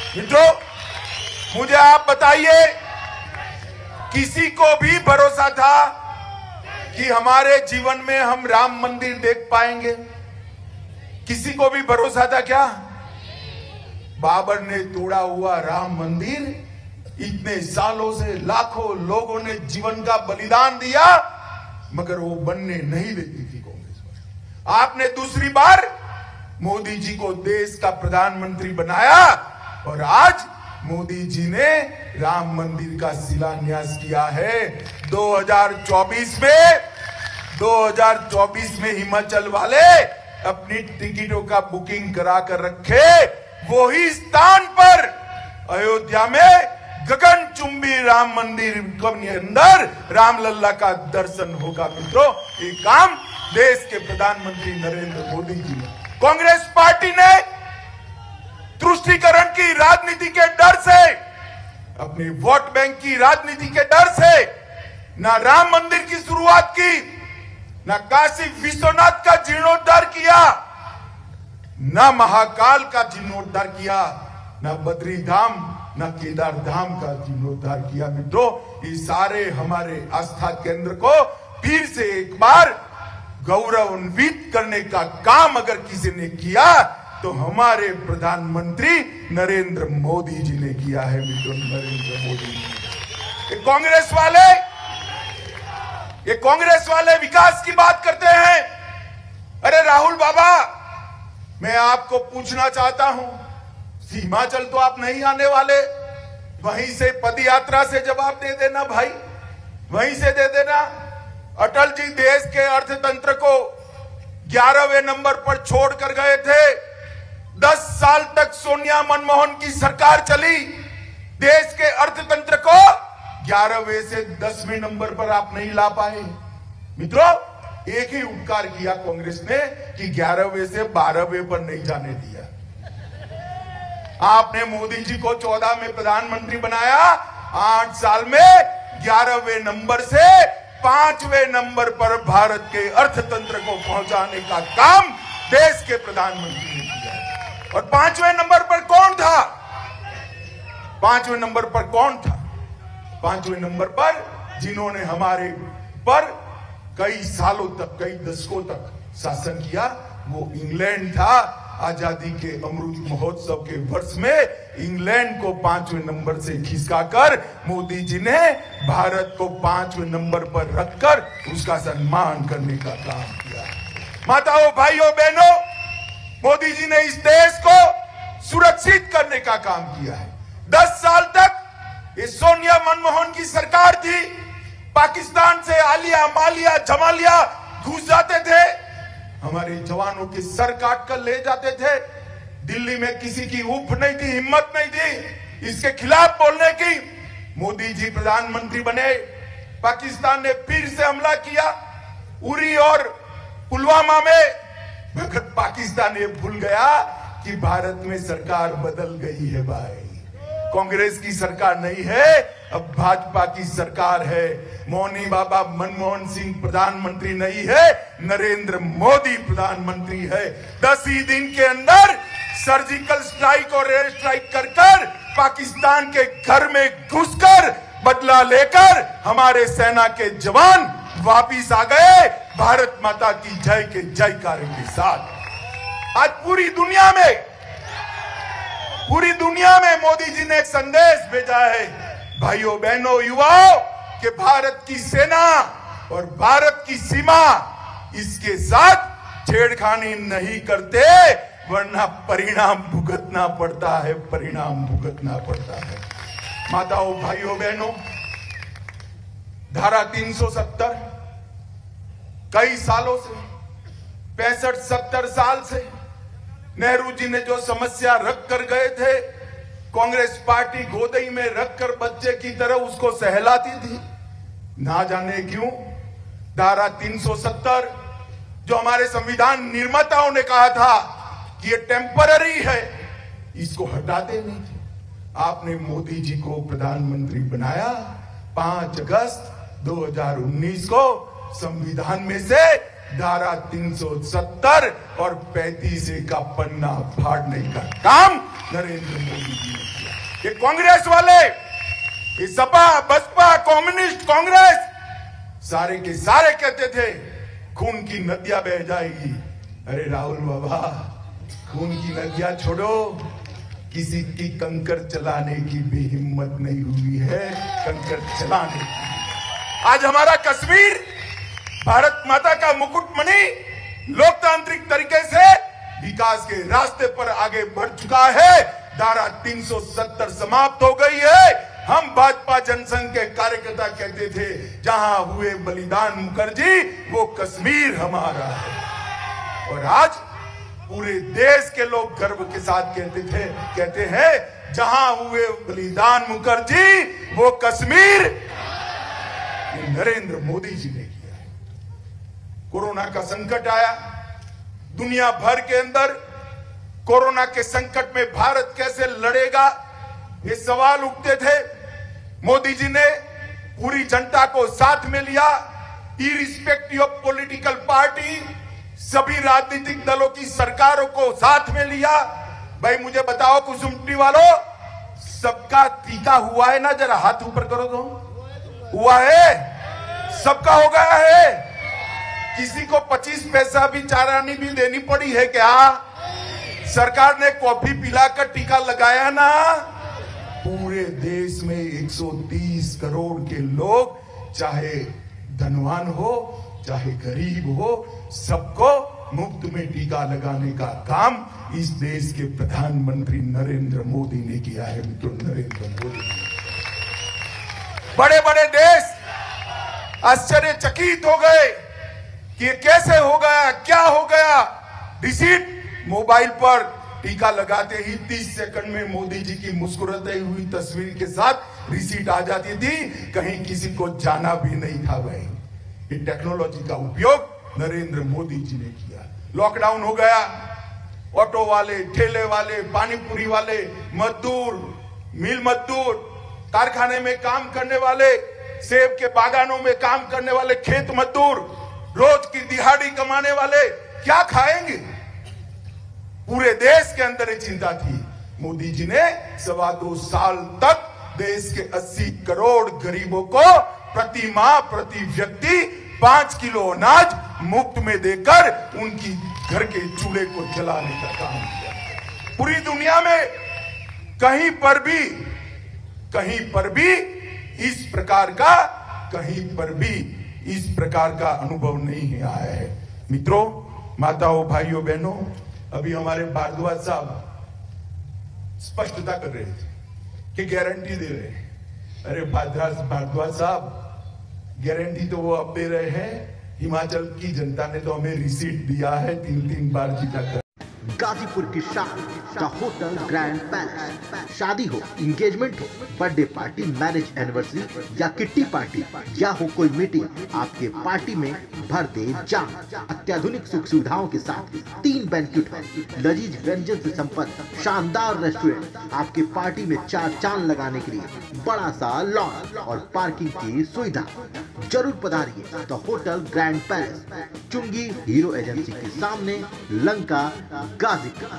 मित्रों, मुझे आप बताइए, किसी को भी भरोसा था कि हमारे जीवन में हम राम मंदिर देख पाएंगे? किसी को भी भरोसा था क्या? बाबर ने तोड़ा हुआ राम मंदिर, इतने सालों से लाखों लोगों ने जीवन का बलिदान दिया, मगर वो बनने नहीं देती थी कांग्रेस पार्टी। आपने दूसरी बार मोदी जी को देश का प्रधानमंत्री बनाया और आज मोदी जी ने राम मंदिर का शिलान्यास किया है। 2024 में हिमाचल वाले अपनी टिकटों का बुकिंग करा कर रखे, वही स्थान पर अयोध्या में गगनचुंबी राम मंदिर के अंदर रामलल्ला का दर्शन होगा। मित्रों, ये काम देश के प्रधानमंत्री नरेंद्र मोदी जी ने, कांग्रेस पार्टी ने तुष्टीकरण की राजनीति के डर से, अपने वोट बैंक की राजनीति के डर से ना राम मंदिर की शुरुआत की, ना काशी विश्वनाथ का जीर्णोद्धार किया, ना महाकाल का जीर्णोद्धार किया, ना बद्री धाम, ना केदार धाम का जीर्णोद्धार किया। मित्रों, ये सारे हमारे आस्था केंद्र को फिर से एक बार गौरवान्वित करने का काम अगर किसी ने किया तो हमारे प्रधानमंत्री नरेंद्र मोदी जी ने किया है। मित्रों, नरेंद्र मोदी जी। ये कांग्रेस वाले विकास की बात करते हैं। अरे राहुल बाबा, मैं आपको पूछना चाहता हूं, हिमाचल तो आप नहीं आने वाले, वहीं से पदयात्रा से जवाब दे देना भाई, वहीं से दे देना। अटल जी देश के अर्थतंत्र को 11वें नंबर पर छोड़कर गए थे। 10 साल तक सोनिया मनमोहन की सरकार चली, देश के अर्थतंत्र को 11वें से 10वें नंबर पर आप नहीं ला पाए। मित्रों, एक ही उपकार किया कांग्रेस ने कि 11वें से 12वें पर नहीं जाने दिया। आपने मोदी जी को 14 में प्रधानमंत्री बनाया, 8 साल में 11वें नंबर से 5वें नंबर पर भारत के अर्थतंत्र को पहुंचाने का काम देश के प्रधानमंत्री ने किया। और 5वें नंबर पर कौन था? 5वें नंबर पर कौन था? 5वें नंबर पर जिन्होंने हमारे पर कई सालों तक, कई दशकों तक शासन किया, वो इंग्लैंड था। आजादी के अमृत महोत्सव के वर्ष में इंग्लैंड को 5वें नंबर से खिसकाकर मोदी जी ने भारत को 5वें नंबर पर रखकर उसका सम्मान करने का काम किया। माताओं, भाइयों, बहनों, मोदी जी ने इस देश को सुरक्षित करने का काम किया है। 10 साल तक ये सोनिया मनमोहन की सरकार थी, पाकिस्तान से आलिया, मालिया, जमालिया घुस जाते थे, हमारे जवानों के सर काट कर ले जाते थे। दिल्ली में किसी की ऊफ नहीं थी, हिम्मत नहीं थी इसके खिलाफ बोलने की। मोदी जी प्रधानमंत्री बने, पाकिस्तान ने फिर से हमला किया उरी और पुलवामा में, मगर पाकिस्तान ये भूल गया कि भारत में सरकार बदल गई है भाई। कांग्रेस की सरकार नहीं है, अब भाजपा की सरकार है। मौनी बाबा मनमोहन सिंह प्रधानमंत्री नहीं है, नरेंद्र मोदी प्रधानमंत्री है। 10 ही दिन के अंदर सर्जिकल स्ट्राइक और एयर स्ट्राइक कर पाकिस्तान के घर में घुसकर बदला लेकर हमारे सेना के जवान वापिस आ गए, भारत माता की जय के जयकारे के साथ। आज पूरी दुनिया में मोदी जी ने एक संदेश भेजा है, भाइयों, बहनों, युवाओं, कि भारत की सेना और भारत की सीमा इसके साथ छेड़खानी नहीं करते, वरना परिणाम भुगतना पड़ता है, परिणाम भुगतना पड़ता है। माताओं, भाइयों, बहनों, धारा 370 कई सालों से, 65-70 साल से नेहरू जी ने जो समस्या रख कर गए थे, कांग्रेस पार्टी गोदई में रखकर बच्चे की तरह उसको सहलाती थी। ना जाने क्यों धारा 370, जो हमारे संविधान निर्माताओं ने कहा था कि ये टेम्पररी है, इसको हटाते नहीं थे। आपने मोदी जी को प्रधानमंत्री बनाया, 5 अगस्त 2019 को संविधान में से धारा 370 और 35 का पन्ना फाड़ने का काम नरेंद्र मोदी जी ने किया। ये कांग्रेस वाले, ये सपा, बसपा, कम्युनिस्ट, कांग्रेस सारे के सारे कहते थे खून की नदियां बह जाएगी। अरे राहुल बाबा, खून की नदियां छोड़ो, किसी की कंकर चलाने की भी हिम्मत नहीं हुई है, कंकर चलाने की। आज हमारा कश्मीर भारत माता का मुकुटमणि लोकतांत्रिक तरीके से विकास के रास्ते पर आगे बढ़ चुका है। धारा 370 समाप्त हो गई है। हम भाजपा जनसंघ के कार्यकर्ता कहते थे जहां हुए बलिदान मुखर्जी, वो कश्मीर हमारा है। और आज पूरे देश के लोग गर्व के साथ कहते हैं जहां हुए बलिदान मुखर्जी, वो कश्मीर नरेंद्र मोदी जी ने किया है। कोरोना का संकट आया, दुनिया भर के अंदर कोरोना के संकट में भारत कैसे लड़ेगा, ये सवाल उठते थे। मोदी जी ने पूरी जनता को साथ में लिया, इरिस्पेक्टिव ऑफ पॉलिटिकल पार्टी, सभी राजनीतिक दलों की सरकारों को साथ में लिया। भाई मुझे बताओ कुसुम्पटी वालों, सबका टीका हुआ है ना? जरा हाथ ऊपर करो तो। हुआ है? सबका हो गया है? किसी को 25 पैसा भी चारानी भी देनी पड़ी है क्या? सरकार ने कॉफी पिलाकर टीका लगाया ना? पूरे देश में 130 करोड़ के लोग, चाहे धनवान हो चाहे गरीब हो, सबको मुफ्त में टीका लगाने का काम इस देश के प्रधानमंत्री नरेंद्र मोदी ने किया है। मित्रों, नरेंद्र मोदी ने। बड़े बड़े देश आश्चर्यचकित हो गए कि ये कैसे हो गया, क्या हो गया। रिसीट मोबाइल पर टीका लगाते ही 30 सेकंड में मोदी जी की मुस्कुराती हुई तस्वीर के साथ रिसीट आ जाती थी। कहीं किसी को जाना भी नहीं था। भाई ये टेक्नोलॉजी का उपयोग नरेंद्र मोदी जी ने किया। लॉकडाउन हो गया, ऑटो वाले, ठेले वाले, पानीपुरी वाले, मजदूर, मिल मजदूर, कारखाने में काम करने वाले, सेब के बागानों में काम करने वाले खेत मजदूर, रोज की दिहाड़ी कमाने वाले क्या खाएंगे? पूरे देश के अंदर ये चिंता थी। मोदी जी ने 2.25 साल तक देश के 80 करोड़ गरीबों को प्रति माह प्रति व्यक्ति 5 किलो अनाज मुफ्त में देकर उनकी घर के चूल्हे को जलाने का काम किया। पूरी दुनिया में कहीं पर भी इस प्रकार का अनुभव नहीं आया है। मित्रों, माताओं, भाइयों, बहनों, अभी हमारे भारद्वाज साहब स्पष्टता कर रहे थे कि गारंटी दे रहे हैं। अरे भारद्वाज साहब, गारंटी तो वो अब दे रहे हैं, हिमाचल की जनता ने तो हमें रिसीट दिया है 3 बार जीता कर। गाजीपुर की शान द होटल ग्रैंड पैलेस। शादी हो, इंगेजमेंट हो, बर्थडे पार्टी, मैरिज एनिवर्सरी या किट्टी पार्टी या हो कोई मीटिंग, आपके पार्टी में भर दे जान। अत्याधुनिक सुख सुविधाओं के साथ 3 बैंक्वेट हॉल, लजीज व्यंजन से संपन्न शानदार रेस्टोरेंट, आपके पार्टी में 4 चांद लगाने के लिए बड़ा सा लॉन और पार्किंग की सुविधा। जरूर पधारिए द होटल ग्रैंड पैलेस, चुंगी हीरो एजेंसी के सामने, लंका, गाजीपुर।